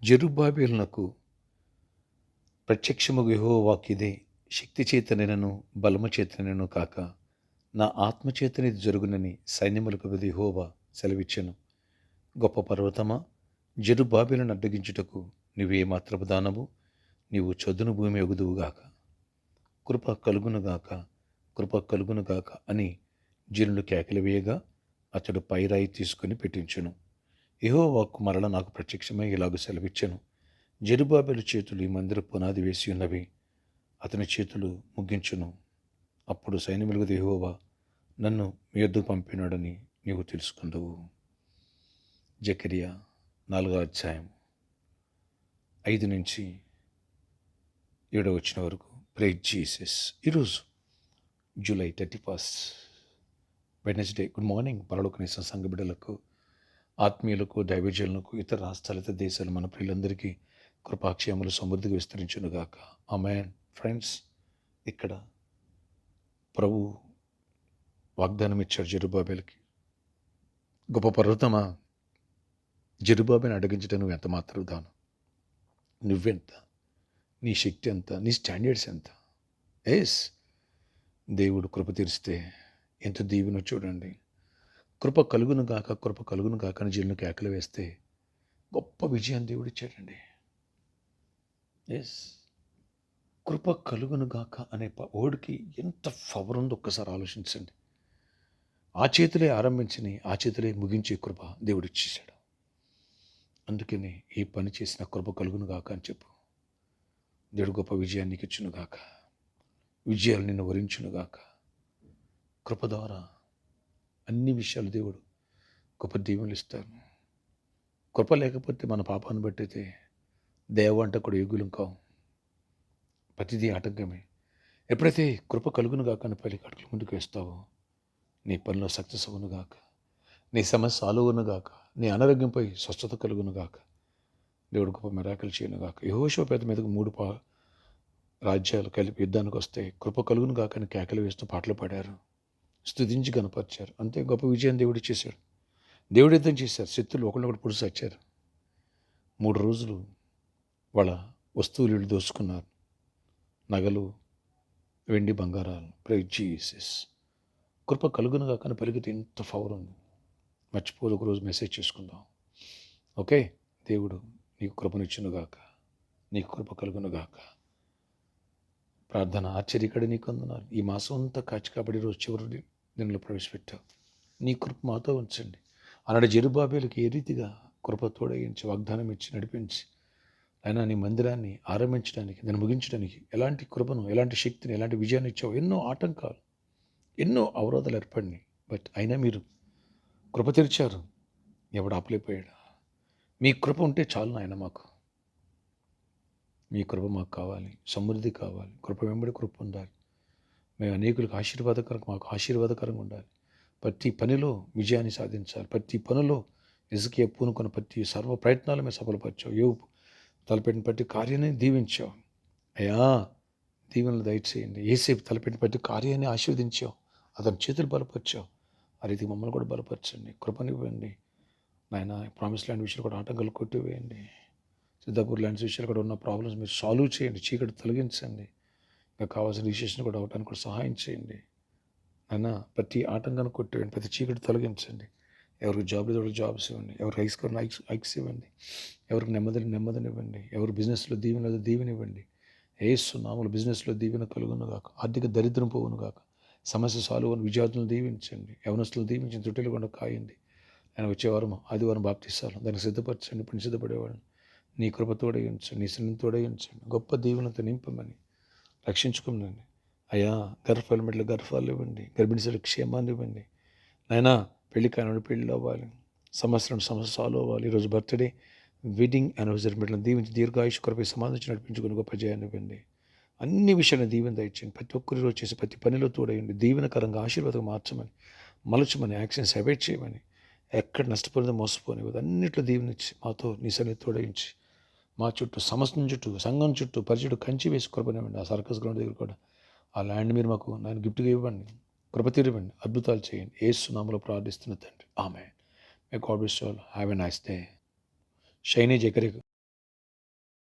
జెరుబ్బాబెలునకు ప్రత్యక్షమగు యెహోవా వాక్కిదే, శక్తి చేతనైనను బలము చేతనైనను కాక నా ఆత్మచేతనే ఇది జరుగునని సైన్యములకు యెహోవా సెలవిచ్చెను. గొప్ప పర్వతమా, జెరుబ్బాబెలును అడ్డగించుటకు నీవేమాత్రపు దానవు? నీవు చదును భూమి ఒగుదువుగాక. కృప కలుగునుగాక, కృప కలుగునుగాక అని జనులు కేకలు వేయగా అతడు పైరాయి తీసుకుని పెట్టించును. యెహోవా వాక్కు మరల నాకు ప్రత్యక్షమై ఇలాగ సెలవిచ్చెను. జెరుబ్బాబెలు చేతులు ఈ మందిర పునాది వేసి ఉన్నవి, అతని చేతులు ముగించును. అప్పుడు సైన్యములకు యెహోవా నన్ను మీ యొద్దకు పంపినాడని నీవు తెలుసుకుందువు. జకర్యా 4వ అధ్యాయం 5 నుంచి 7వ వచనం వరకు. Praise Jesus. ఈరోజు జూలై 31 వెడ్నెస్డే. గుడ్ మార్నింగ్ పరలోకనీస సంఘ బిడ్డలకు, ఆత్మీయులకు, దైవజనులకు, ఇతర రాష్ట్రాలు, ఇతర దేశాలు మన పిల్లలందరికీ కృపాక్షేమలు సమృద్ధిగా విస్తరించునుగాక. ఆమేన్. ఫ్రెండ్స్, ఇక్కడ ప్రభు వాగ్దానం ఇచ్చాడు జెరుబ్బాబెలుకి. గొప్ప పర్వతమా, జెరుబ్బాబెలును అడ్డగించడం నువ్వు ఎంత మాత్రం దాను? నువ్వెంత? నీ శక్తి ఎంత? నీ స్టాండర్డ్స్ ఎంత? దేవుడు కృప తీరిస్తే ఎంత దీవెన చూడండి. కృప కలుగును గాక, కృప కలుగును గాక అని జనులు కేకలు వేస్తే గొప్ప విజయాన్ని దేవుడు ఇచ్చాడండి. కృప కలుగును గాక అనే వర్డ్కి ఎంత పవర్ ఉందో ఒక్కసారి ఆలోచించండి. ఆ చేతులే ఆరంభించని, ఆ చేతులే ముగించే కృప దేవుడు ఇచ్చేసాడు. అందుకని ఈ పని చేసిన కృప కలుగును గాక అని చెప్పు. దేవుడు గొప్ప విజయాన్ని నీకు ఇచ్చును గాక, విజయాలు నిన్ను వరించును గాక. కృప ద్వారా అన్ని విషయాలు దేవుడు గొప్ప దీవెనలు ఇస్తారు. కృప లేకపోతే మన పాపాన్ని బట్టయితే దేవంట కూడా యోగులం కావు. ప్రతిదీ ఆటంకమే. ఎప్పుడైతే కృప కలుగును గాక అని 10 అడుగులు ముందుకు వేస్తావో నీ పనిలో సక్సెస్ అవ్వను గాక, నీ సమస్య సాల్వ్ అవ్వను గాక, నీ అనారోగ్యంపై స్వస్థత కలుగును గాక, దేవుడు గొప్ప మిరాకిల్ చేయను గాక. యెహోషువ పేద మీదకు 3 రాజ్యాలు కలిపి యుద్ధానికి వస్తే కృప కలుగును గాక అని కేకలు వేస్తూ పాటలు పాడారు, స్తుతించి కనపరిచారు. అంతే గొప్ప విజయం దేవుడు చేశాడు. దేవుడు యుద్ధం చేశారు. శత్రులు ఒకళ్ళొకటి పొడిచి వచ్చారు. 3 రోజులు వాళ్ళ వస్తువులు వీళ్ళు దోచుకున్నారు, నగలు, వెండి, బంగారాలు. Praise Jesus. కృప కలుగును గాక అని పలికితే ఎంత పవర్ ఉంది. మర్చిపోదు, ఒకరోజు మెసేజ్ చేసుకుందాం. ఓకే. దేవుడు నీకు కృపనిచ్చును గాక, నీకు కృప కలుగును గాక. ప్రార్థన. ఆశ్చర్యకడ నీకు అందున్నారు. ఈ మాసం అంతా కాచి కాబట్టి రోజు చివరి దినంలో ప్రవేశపెట్టావు. నీ కృప మాతో ఉంచండి. అలాంటి జెరుబ్బాబెలుకి ఏ రీతిగా కృప తోడగించి వాగ్దానం ఇచ్చి నడిపించి అయినా నీ మందిరాన్ని ఆరంభించడానికి, దాన్ని ముగించడానికి ఎలాంటి కృపను, ఎలాంటి శక్తిని, ఎలాంటి విజయాన్ని ఇచ్చావు. ఎన్నో ఆటంకాలు, ఎన్నో అవరోధాలు ఏర్పడినాయి. బట్ అయినా మీరు కృప తెరిచారు. ఎవడు ఆపలేకపోయాడు. మీ కృప ఉంటే చాలు నాయన. మాకు మీ కృప మాకు కావాలి, సమృద్ధి కావాలి. కృప వెంబడి కృప ఉండాలి. మేము అనేకులకు మాకు ఆశీర్వాదకరంగా ఉండాలి. ప్రతి పనిలో విజయాన్ని సాధించాలి. ప్రతి పనిలో ఇసుకే పూనుకొని ప్రతి సర్వ ప్రయత్నాలు మేము సఫలపరిచావు. యోబు తలపెట్టిన ప్రతి కార్యాన్ని దీవించావు. అయ్యా, దీవెనలు దయచేయండి. ఏసేపు తలపెట్టిన ప్రతి కార్యాన్ని ఆశీర్వదించావు. అతని చేతులు బలపరిచావు. ఆ రీతి మమ్మల్ని కూడా బలపరచండి. కృపనివ్వండి నాయన. ప్రామిస్ ల్యాండ్ విషయాలు కూడా ఆటంకాలు కొట్టివేయండి. సిద్ధాపూర్ ల్యాండ్స్ విషయాలు కూడా ఉన్న ప్రాబ్లమ్స్ మీరు సాల్వ్ చేయండి. చీకటి తొలగించండి. ఇంకా కావాల్సిన రిజిస్ట్రేషన్ కూడా అవడానికి కూడా సహాయం చేయండి నాయన. ప్రతి ఆటంకాన్ని కొట్టివేయండి. ప్రతి చీకటి తొలగించండి. ఎవరికి జాబ్ లేదు, జాబ్స్ ఇవ్వండి. ఎవరికి హైక్స్ ఇవ్వండి. ఎవరికి నెమ్మదినివ్వండి. ఎవరు బిజినెస్లో దీవెనివ్వండి. యేసు నామములో బిజినెస్లో దీవెన కలుగును గాక. ఆర్థిక దరిద్రం పోవును గాక. సమస్య సాల్వ్ అని విద్యార్థులను దీవించండి. యవనస్తులు దీవించండి. తొట్టెలు కూడా కాయండి. ఆయన వచ్చేవారం ఆదివారం బాప్తిస్తాను. దానికి సిద్ధపరచండి. ఇప్పుడు సిద్ధపడేవాడిని నీ కృప తోడగించండి. నీ సన్నిధి తోడగించండి. గొప్ప దీవెనతో నింపమని రక్షించుకున్నాండి. అయ్యా, గర్భాలు ఇవ్వండి. గర్భిణీశలకు క్షేమాన్ని ఇవ్వండి నాయనా. పెళ్లి కానివాడు పెళ్ళి అవ్వాలి. సమస్య సాల్వ్ అవ్వాలి. ఈరోజు బర్త్డే, వెడ్డింగ్ యానివర్సరీ బిడ్డలను దీవించి దీర్ఘాయుష్ కొరపై సమాధించి నడిపించుకుని గొప్ప జయాన్ని ఇవ్వండి. అన్ని విషయాన్ని దీవెన దయచేయండి. ప్రతి ఒక్కరి రోజు చేసి ప్రతి పనిలో తోడయండి. దీవెనకరంగా ఆశీర్వాదం మార్చమని, మలచమని, యాక్సిడెంట్స్ అవాయిడ్ చేయమని, ఎక్కడ నష్టపోయినదో మోసపోనివ్వదు. అన్నింటిలో దీవెనిచ్చి మాతో నీ సన్నిధి తోడయించి మా చుట్టూ, సమస్తం చుట్టూ, సంఘం చుట్టూ, పరిచుడు కంచి వేసి కృపనివ్వండి. ఆ సర్కస్ గ్రౌండ్ దగ్గర కూడా ఆ ల్యాండ్ మీరు మాకు నేను గిఫ్ట్గా ఇవ్వండి. కృప తీరివ్వండి. అద్భుతాలు చేయండి. యేసు నామములో ప్రార్థిస్తున్న తండ్రి. Amen. May God bless you all. Have a nice day. Shiny Zechariah